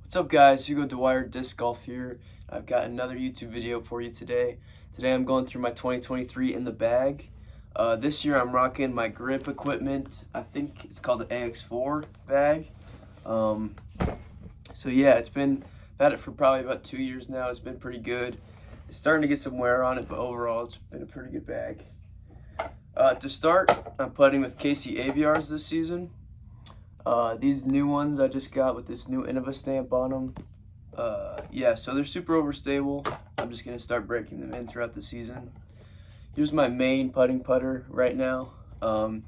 What's up guys, Hugo Dwyer Disc Golf here. I've got another YouTube video for you today. Today I'm going through my 2023 in the bag. This year I'm rocking my grip equipment. I think it's called the AX4 bag. So yeah, I've had it for probably about 2 years now. It's been pretty good. It's starting to get some wear on it, but overall it's been a pretty good bag. To start, I'm putting with KC AVRs this season. These new ones I just got with this new Innova stamp on them. Yeah, so they're super overstable. I'm just going to start breaking them in throughout the season. Here's my main putting putter right now.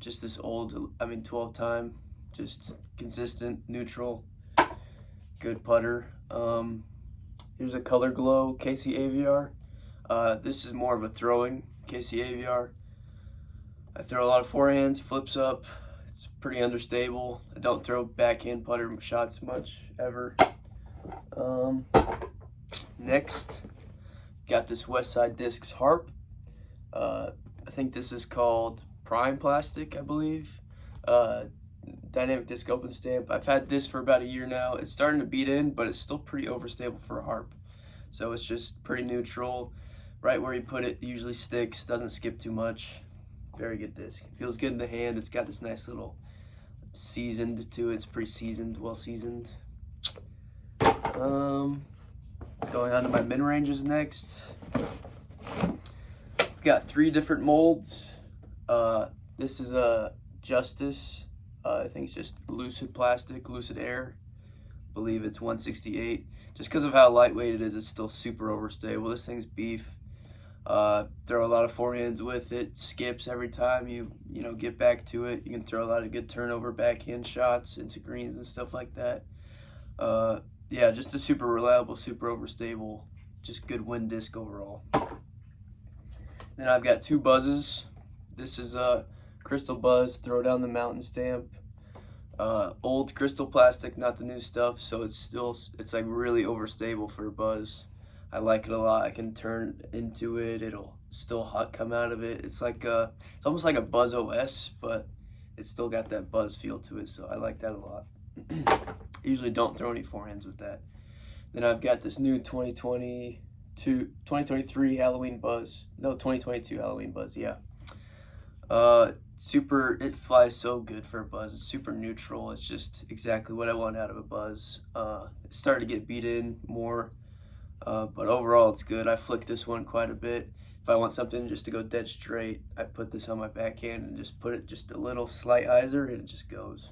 Just this old, 12 time, just consistent, neutral, good putter. Here's a Color Glow KC AVR. This is more of a throwing KC AVR. I throw a lot of forehands, flips up. It's pretty understable. I don't throw backhand putter shots much, ever. Next, got this Westside Discs Harp. I think this is called Prime Plastic, I believe. Dynamic Disc Open Stamp. I've had this for about a year now. It's starting to beat in, but it's still pretty overstable for a harp. So it's just pretty neutral. Right where you put it usually sticks, doesn't skip too much. Very good disc. Feels good in the hand. It's got this nice little seasoned to it. It's pretty seasoned, well seasoned. Going on to my mid ranges next. I've got 3 different molds. This is a Justice. I think it's just Lucid Plastic, Lucid Air. I believe it's 168. Just because of how lightweight it is, it's still super overstable. This thing's beef. Throw a lot of forehands with it. Skips every time you get back to it. You can throw a lot of good turnover backhand shots into greens and stuff like that. Yeah, just a super reliable, super overstable, just good wind disc overall. Then I've got 2 buzzes. This is a Crystal Buzz Throw Down the Mountain stamp. Old crystal plastic, not the new stuff, so it's like really overstable for a buzz. I like it a lot. I can turn into it. It'll still come out of it. It's like it's almost like a Buzz OS, but it's still got that buzz feel to it. So I like that a lot. I usually don't throw any forehands with that. Then I've got this new 2023 Halloween Buzz. No, 2022 Halloween Buzz. Yeah. It flies so good for a buzz. It's super neutral. It's just exactly what I want out of a buzz. It's starting to get beat in more. But overall it's good. I flick this one quite a bit. If I want something just to go dead straight, I put this on my backhand and just put it just a little slight hyzer and it just goes.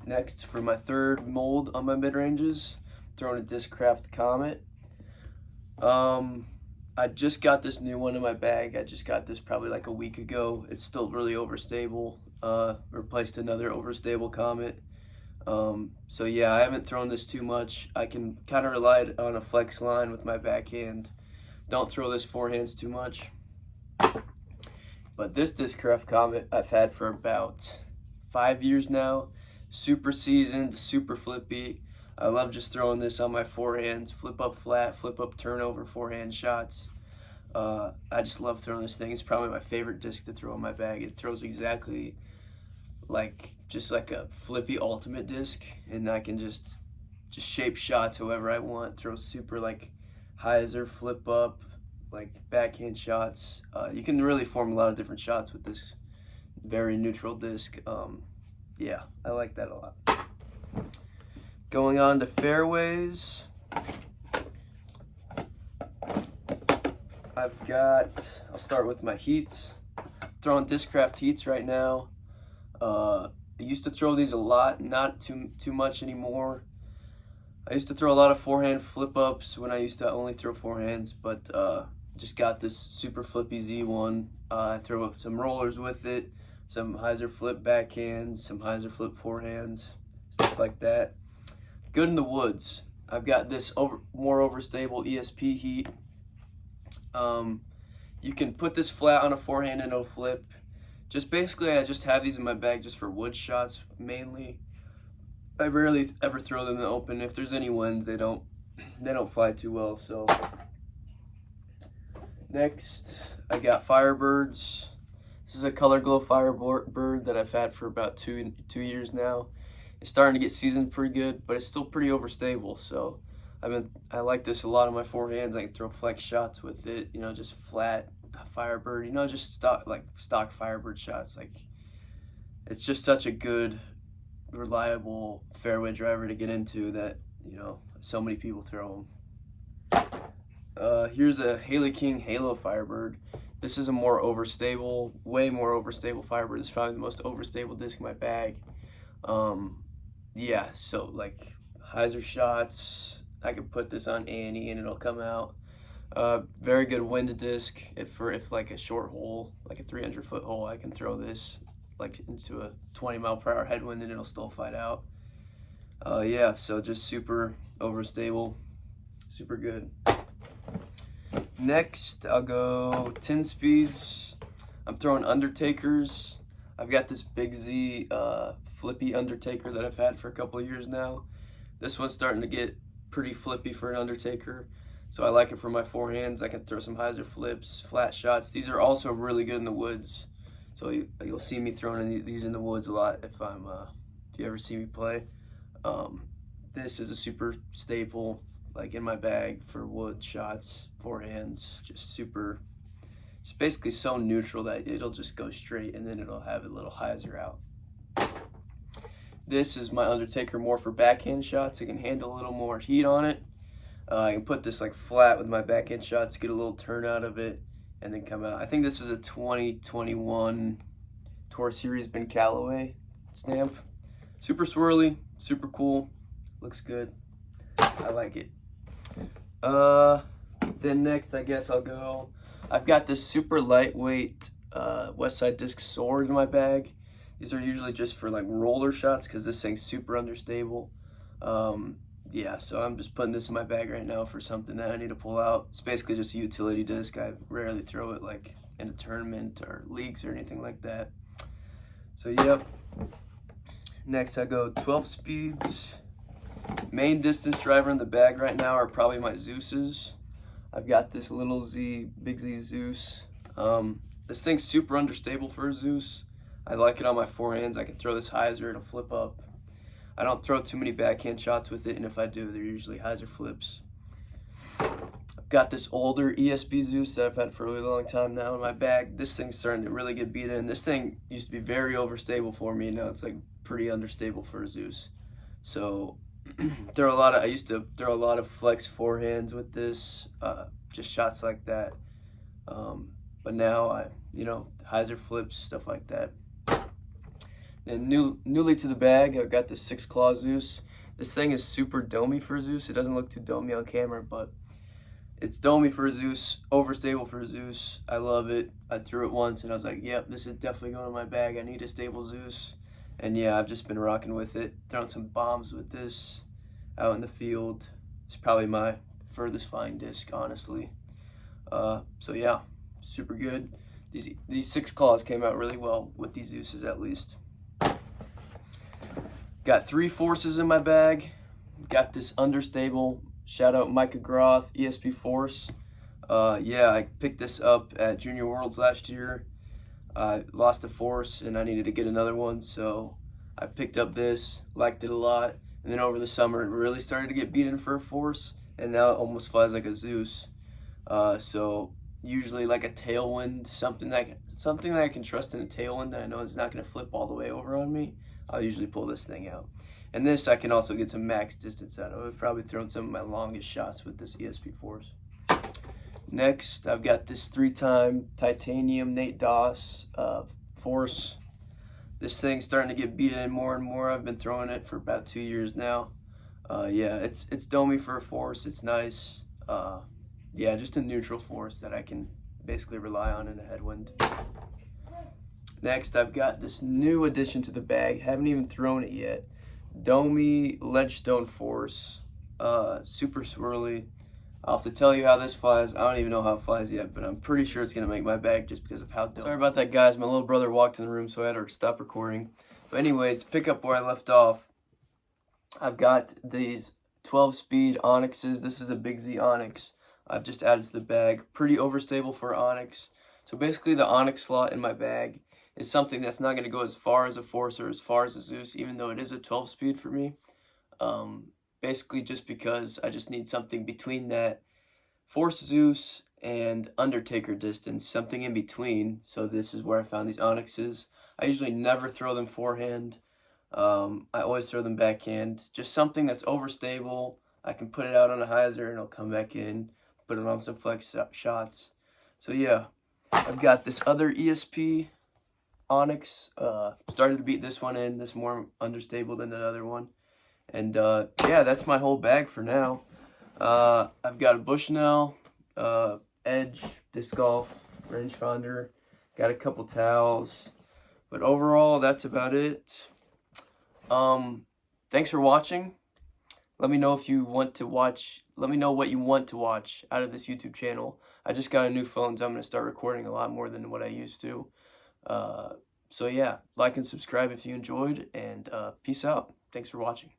Next, for my 3rd mold on my mid-ranges, throwing a Discraft Comet. I just got this new one in my bag. I just got this probably like a week ago. It's still really overstable. Replaced another overstable Comet. So yeah, I haven't thrown this too much. I can kind of rely on a flex line with my backhand. Don't throw this forehands too much. But this Discraft Comet I've had for about 5 years now. Super seasoned, super flippy. I love just throwing this on my forehands, flip up flat, flip up turnover forehand shots. I just love throwing this thing. It's probably my favorite disc to throw in my bag. It throws exactly just like a flippy ultimate disc, and I can just shape shots however I want. Throw super like hyzer, flip up, like backhand shots. You can really form a lot of different shots with this very neutral disc. Yeah, I like that a lot. Going on to fairways, I'll start with my heats. Throwing Discraft heats right now. I used to throw these a lot, not too much anymore. I used to throw a lot of forehand flip ups when I used to only throw forehands, but just got this super flippy Z1. I throw up some rollers with it, some hyzer flip backhands, some hyzer flip forehands, stuff like that. Good in the woods. I've got this more overstable ESP heat. You can put this flat on a forehand and no flip. I just have these in my bag just for wood shots mainly. I rarely ever throw them in the open. If there's any wind, they don't fly too well. So next, I got Firebirds. This is a Color Glow Firebird that I've had for about two years now. It's starting to get seasoned pretty good, but it's still pretty overstable. So I like this a lot on my forehands. I can throw flex shots with it, you know, just flat Firebird, you know, just stock Firebird shots. Like, it's just such a good, reliable fairway driver to get into that, you know, so many people throw them. Here's a Haley King Halo Firebird. This is a more overstable, way more overstable Firebird. This is probably the most overstable disc in my bag. Yeah, so like hyzer shots, I could put this on Annie and it'll come out. Very good wind disc. If like a short hole, like a 300-foot hole, I can throw this like into a 20-mile-per-hour headwind and it'll still fight out. Yeah, so just super overstable, super good. Next, I'll go 10 speeds. I'm throwing Undertakers. I've got this Big Z flippy Undertaker that I've had for a couple of years now. This one's starting to get pretty flippy for an Undertaker, so I like it for my forehands. I can throw some hyzer flips, flat shots. These are also really good in the woods, so you'll see me throwing these in the woods a lot if you ever see me play. This is a super staple, like in my bag for wood shots, forehands, just basically so neutral that it'll just go straight and then it'll have a little hyzer out. This is my Undertaker more for backhand shots. It can handle a little more heat on it. I can put this like flat with my backhand shots, get a little turn out of it, and then come out. I think this is a 2021 Tour Series Ben Callaway stamp. Super swirly, super cool, looks good. I like it. Then next, I guess I've got this super lightweight Westside Disc Sword in my bag. These are usually just for like roller shots because this thing's super understable. Yeah, so I'm just putting this in my bag right now for something that I need to pull out. It's basically just a utility disc. I rarely throw it like in a tournament or leagues or anything like that. So yep. Next I go 12 speeds. Main distance driver in the bag right now are probably my Zeus's. I've got this little Big Z Zeus. This thing's super understable for a Zeus. I like it on my forehands. I can throw this hyzer, it'll flip up. I don't throw too many backhand shots with it, and if I do, they're usually hyzer flips. I've got this older ESP Zeus that I've had for a really long time now in my bag. This thing's starting to really get beat in. This thing used to be very overstable for me, and now it's like pretty understable for a Zeus. So I used to throw a lot of flex forehands with this, just shots like that. But now hyzer flips, stuff like that. Then newly to the bag, I've got this 6 Claw Zeus. This thing is super domey for a Zeus. It doesn't look too domey on camera, but it's domey for a Zeus, overstable for a Zeus. I love it. I threw it once and I was like, yep, this is definitely going in my bag. I need a stable Zeus. And yeah, I've just been rocking with it, throwing some bombs with this out in the field. It's probably my furthest flying disc, honestly. So yeah, super good. These 6 Claws came out really well with these Zeuses at least. Got 3 Forces in my bag. Got this understable, shout out Micah Groth, ESP Force. Yeah, I picked this up at Junior Worlds last year. I lost a Force and I needed to get another one, so I picked up this, liked it a lot. And then over the summer, it really started to get beaten for a Force, and now it almost flies like a Zeus. So usually like a tailwind, something that I can trust in a tailwind that I know is not going to flip all the way over on me, I'll usually pull this thing out. And this I can also get some max distance out of. I've probably thrown some of my longest shots with this ESP Force. Next, I've got this 3-time titanium Nate Doss Force. This thing's starting to get beaten more and more. I've been throwing it for about 2 years now. Yeah, it's domey for a Force. It's nice. Yeah, just a neutral Force that I can basically rely on in a headwind. Next, I've got this new addition to the bag. Haven't even thrown it yet. Domey Ledgestone Force. Super swirly. I'll have to tell you how this flies. I don't even know how it flies yet, but I'm pretty sure it's going to make my bag just because of how dope. Sorry about that, guys. My little brother walked in the room, so I had to stop recording. But anyways, to pick up where I left off, I've got these 12-speed Onyxes. This is a Big Z Onyx. I've just added to the bag. Pretty overstable for Onyx. So basically the Onyx slot in my bag is something that's not going to go as far as a Force or as far as a Zeus, even though it is a 12-speed for me. Basically just because I just need something between that Force Zeus and Undertaker distance, something in between. So this is where I found these Onyxes. I usually never throw them forehand. I always throw them backhand. Just something that's overstable. I can put it out on a hyzer and it'll come back in. Put it on some flex shots. So yeah, I've got this other ESP Onyx. Started to beat this one in. This more understable than the other one. And yeah, that's my whole bag for now. I've got a Bushnell, Edge, disc golf, rangefinder, got a couple towels, but overall that's about it. Thanks for watching. Let me know if you want to watch. Let me know what you want to watch out of this YouTube channel. I just got a new phone, so I'm gonna start recording a lot more than what I used to. So yeah, like and subscribe if you enjoyed, and peace out. Thanks for watching.